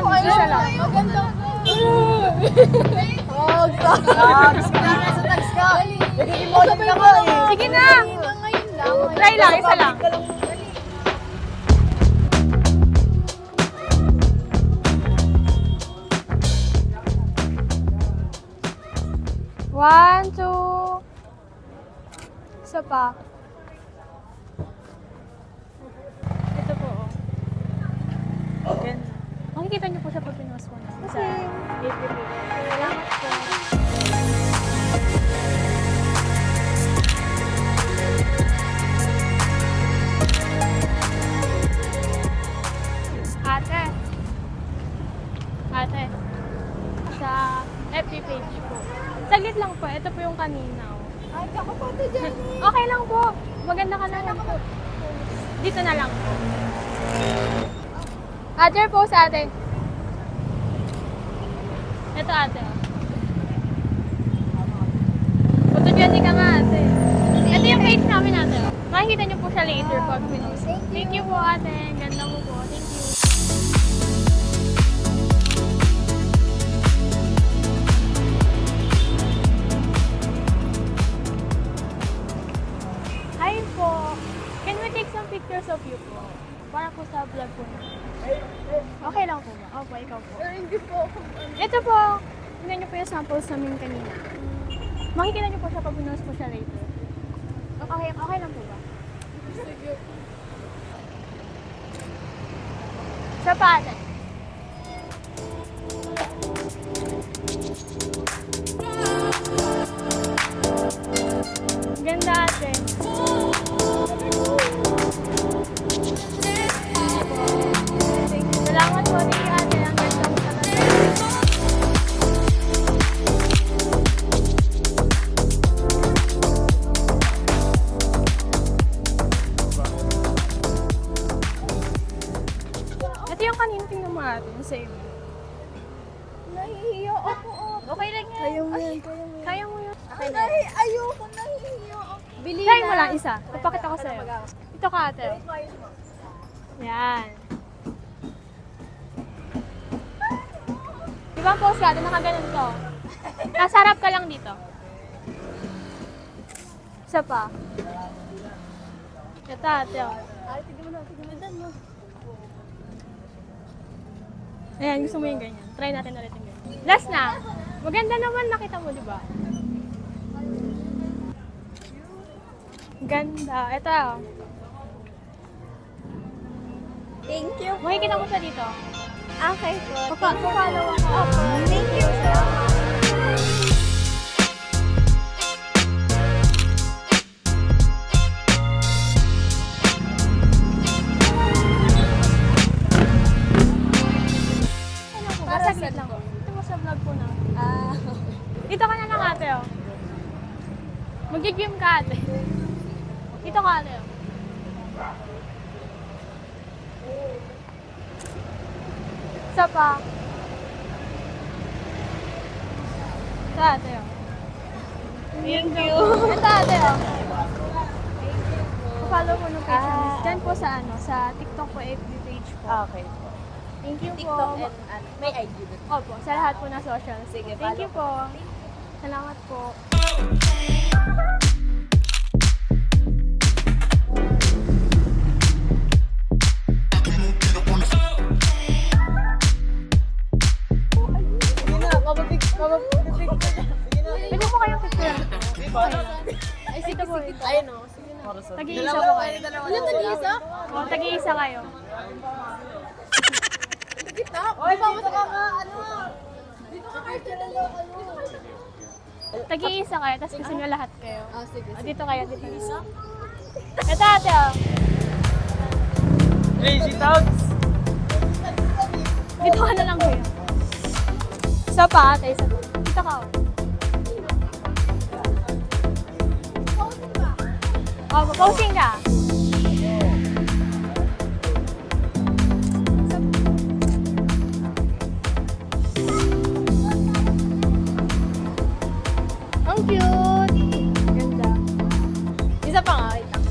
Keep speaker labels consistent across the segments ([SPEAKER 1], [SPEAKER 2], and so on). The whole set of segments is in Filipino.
[SPEAKER 1] lang. Isa lang.
[SPEAKER 2] Maganda.
[SPEAKER 1] Sige na. Try lang, isa lang. One, two. Isa pa. Ito po. Ganda. Makikita niyo po siya pag pinost mo na. Sa APP. Salamat po. Ate. Ate. Sa FB page po. Saglit lang po. Ito po yung kanina. Oh.
[SPEAKER 2] Ay, ako pa ito dyan eh.
[SPEAKER 1] Okay lang po. Maganda ka naman po. Dito na lang po. Other post, ate. Ito, ate. Oh. Photogenic ka nga, ate. Ito yung page namin, ate. Oh. Makikita niyo po siya later pag pinost. Thank you po, ate. Ganda mo po. Thank you. Hi po. Can we take some pictures of you po? Para po sa vlog po na. Okay lang po ba? Opo, ikaw po.
[SPEAKER 2] Pero hindi po ako.
[SPEAKER 1] Ito po. Tingnan niyo po yung samples namin kanina. Makikita niyo po siya pag pinost po siya later. Okay lang po ba?
[SPEAKER 2] Sige.
[SPEAKER 1] Sa pa ate. Ganda ate. Salamat po ni ate. Ang ganda mo talaga. Ito yung kanina tingnan mo ate. Yung same.
[SPEAKER 2] Nahihiyo ako.
[SPEAKER 1] Okay lang yan.
[SPEAKER 2] Kaya mo
[SPEAKER 1] Ay,
[SPEAKER 2] yan, kaya mo yan.
[SPEAKER 1] Kaya mo yun.
[SPEAKER 2] Ay, ayoko, nahihiyo ako. Bili
[SPEAKER 1] Try mo lang isa. Papakita ko sa'yo. Ito ka ate. Yan. Di ba ang pose ka ate? Nakaganon to. Nasarap ka lang dito. Isa pa. Ito ate. Oh.
[SPEAKER 2] Ay, tignan mo na, tignan mo.
[SPEAKER 1] Ayan, gusto mo yung ganyan. Try natin ulit yung ganyan. Last na. Maganda naman nakita mo, di ba? Ganda. Ito.
[SPEAKER 2] Thank you.
[SPEAKER 1] Makikita mo siya dito.
[SPEAKER 2] Okay po.
[SPEAKER 1] Follow ako.
[SPEAKER 2] Opo. Thank you. Salamat.
[SPEAKER 1] Ano po?
[SPEAKER 2] Para
[SPEAKER 1] Saglit
[SPEAKER 2] saan
[SPEAKER 1] lang.
[SPEAKER 2] po?
[SPEAKER 1] Ito mo sa vlog po na.
[SPEAKER 2] Ah,
[SPEAKER 1] Dito ka na lang ate, oh. Mag-game ka ate. Dito ka ate, oh. Isa pa. Ito ate, oh.
[SPEAKER 2] thank you.
[SPEAKER 1] Ito ate, oh. Follow mo ng page namin. Diyan po sa ano, sa TikTok po, FB page po.
[SPEAKER 2] Okay.
[SPEAKER 1] Thank you
[SPEAKER 2] TikTok
[SPEAKER 1] po.
[SPEAKER 2] and may ID din.
[SPEAKER 1] Opo, sa lahat po na social.
[SPEAKER 2] Sige,
[SPEAKER 1] Thank you
[SPEAKER 2] follow
[SPEAKER 1] po. Salamat po.
[SPEAKER 2] Sige na, mababig.
[SPEAKER 1] Pwede mo kayong picture.
[SPEAKER 2] Ay,
[SPEAKER 1] Dito po.
[SPEAKER 2] Ayun o. Sige na.
[SPEAKER 1] Tag-iisa po kayo.
[SPEAKER 2] Ano, tag-iisa?
[SPEAKER 1] O, tag-iisa kayo.
[SPEAKER 2] Kita. Oy, pamasok ka nga. Ano? Dito ka kayo dalawa.
[SPEAKER 1] Tag-iisa kayo, tapos gusto nyo lahat kayo.
[SPEAKER 2] Ah, sige.
[SPEAKER 1] O, dito kayo, dito. Ito ate, oh.
[SPEAKER 3] Crazy Talks!
[SPEAKER 1] Dito ka na lang kuya. Isa pa ate, isa pa. Dito ka, oh. Oh, posing ka. Ang cute! Ganda.
[SPEAKER 2] Isa pa nga. Wait lang.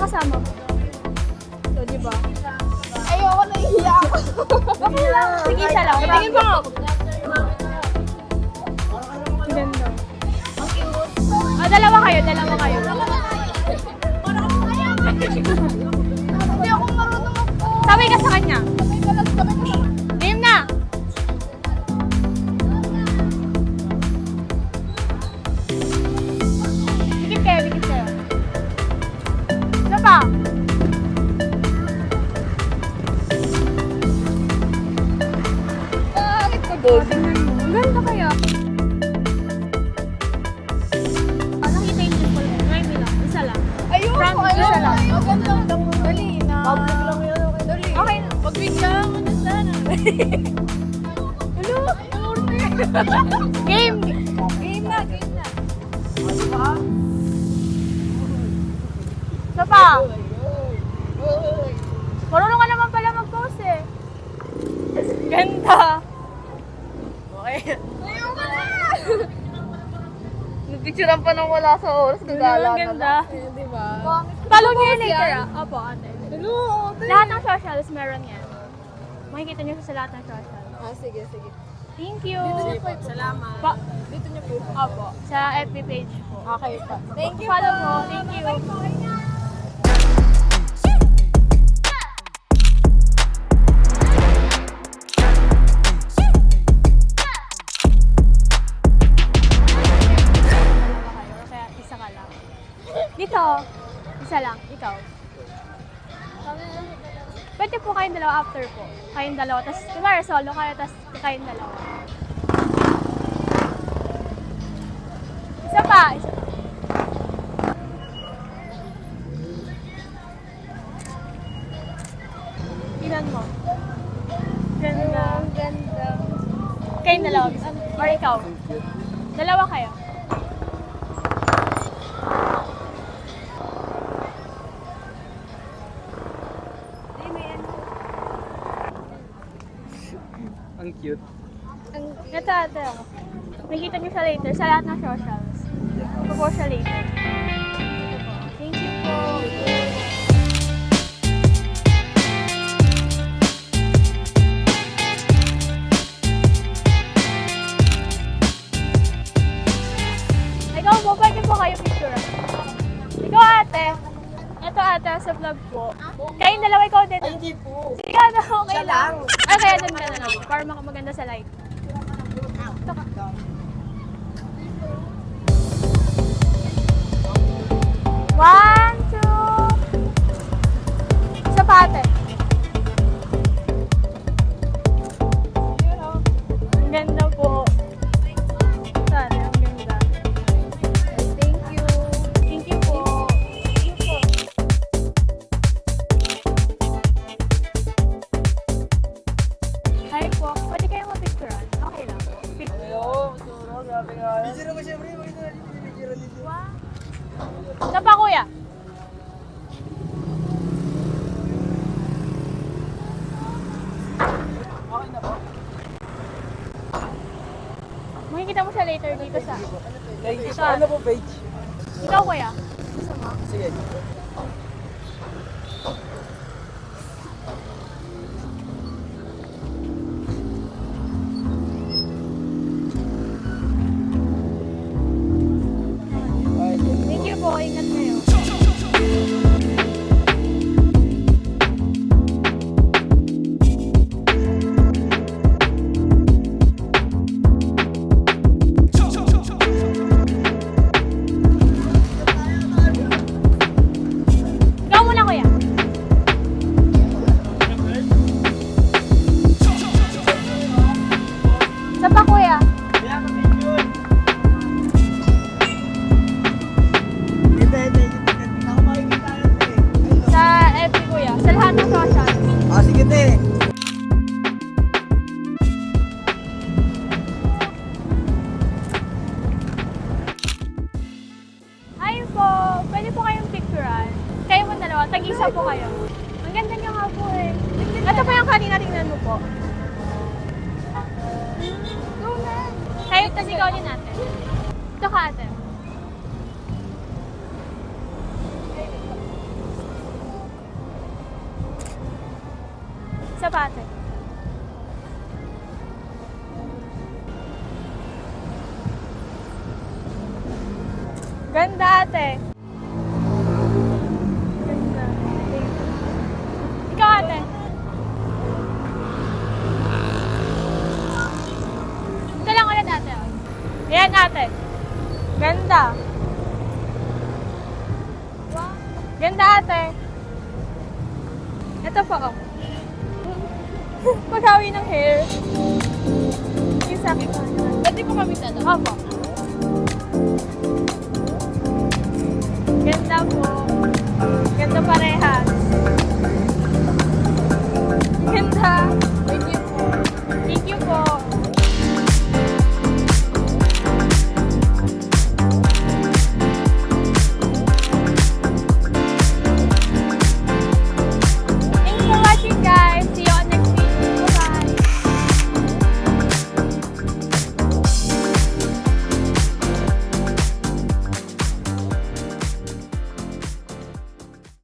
[SPEAKER 1] kasama mo. So, di ba?
[SPEAKER 2] Ayoko, nahihiya ako.
[SPEAKER 1] Okay lang. Sige, isa lang. Tingin mo nga. Ganda. Ah, dalawa kayo.
[SPEAKER 2] Hindi ako marunong ako.
[SPEAKER 1] Sabay ka sa kanya.
[SPEAKER 2] Sabay ka sa
[SPEAKER 1] Game na! Dikit kayo. Ano pa?
[SPEAKER 2] Bakit ko doon?
[SPEAKER 1] Ang ganda kaya. Nakita yung simple mo. Ngayon nila. Isa lang.
[SPEAKER 2] Ayoko,
[SPEAKER 1] Frank,
[SPEAKER 2] ayoko.
[SPEAKER 1] isa lang.
[SPEAKER 2] Ganda. Dali na. Public lang yun. Dali.
[SPEAKER 1] Okay na.
[SPEAKER 2] Pagbigyan mo na sana. Hello?
[SPEAKER 1] Game!
[SPEAKER 2] Game na. Diba?
[SPEAKER 1] Ano pa?
[SPEAKER 2] Uy.
[SPEAKER 1] Marunong ka naman pala mag-pose eh. Ganda.
[SPEAKER 2] Okay. Ayoko na! Nagpicturean pa nang wala sa oras. Gagala
[SPEAKER 1] Ang ganda.
[SPEAKER 2] Diba?
[SPEAKER 1] Follow niyo yun later ah. Opo, ate.
[SPEAKER 2] Hello, ate.
[SPEAKER 1] Lahat ng socials meron yan. Makikita niyo sa lahat ng socials.
[SPEAKER 2] Sige.
[SPEAKER 1] Thank you.
[SPEAKER 2] Dito niyo po. Salamat. Dito niyo po.
[SPEAKER 1] Opo, sa FB page po.
[SPEAKER 2] Okay pa. Thank you
[SPEAKER 1] Follow
[SPEAKER 2] po.
[SPEAKER 1] mo. Thank you. Dalawa kayo, kaya isa ka lang. Dito, isa lang. Ikaw. Pwede po kayong dalawa after po. Kayong dalawa. Tapos, kumari solo kayo, tapos kayong dalawa. Isa pa. Tingnan mo. Ganda.
[SPEAKER 2] Ganda.
[SPEAKER 1] Kayong dalawa. Or ikaw. Dalawa kayo.
[SPEAKER 3] Ang cute.
[SPEAKER 1] Ito, ito. Nakita niyo siya later sa lahat ng socials. Ito po siya later. Ito po. Thank you po. Ikaw po, pwede po kayo picture. Ikaw ate. Ito ate, sa vlog po. Kayong dalawa, ikaw din.
[SPEAKER 2] Ay, hindi po.
[SPEAKER 1] Sige, ano, okay
[SPEAKER 2] Siya
[SPEAKER 1] lang.
[SPEAKER 2] lang.
[SPEAKER 1] Ay, kaya dun ka na lang. Para maganda sa light. Ito ka. One, two. Isa pa ate. Ang ganda po. Sorry, ang ganda.
[SPEAKER 2] Thank you.
[SPEAKER 1] Thank you po.
[SPEAKER 2] Thank you po.
[SPEAKER 1] Hi po. Pwede kayo mapicturean? Okay lang.
[SPEAKER 2] Hello, Suro. Grabe nga.
[SPEAKER 3] Picture mo siyempre. Picture dito.
[SPEAKER 1] Isa pa kuya.
[SPEAKER 2] Okay na po.
[SPEAKER 1] Makikita mo siya later dito sa...
[SPEAKER 3] Thank you.
[SPEAKER 1] Saan?
[SPEAKER 3] Ano po page?
[SPEAKER 1] Ikaw kuya. Gusto mo?
[SPEAKER 3] Sige.
[SPEAKER 1] Thank you po. Ingat kayo. Ikaw muna kuya. Isa pa kuya. Sa FB kuya. Sa lahat ng social.
[SPEAKER 3] Ah, sige te.
[SPEAKER 1] Ayun po. Pwede po kayong picturean. Kayo mo dalawa. Tag-isa po kayo. Ang ganda niyo nga po eh. Ito pa yung kanina tingnan mo po. Kayo, tas ikaw din natin. Ito ka ate. Isa pa ate. Ganda ate. Ganda. Ikaw ate. Ito lang ulit ate. Oh. Ayan ate. Ganda. Wow. Ganda ate. Ito po oh. Paghawi ng hair. Isa.
[SPEAKER 2] Pwede ko kami tanong.
[SPEAKER 1] Opo.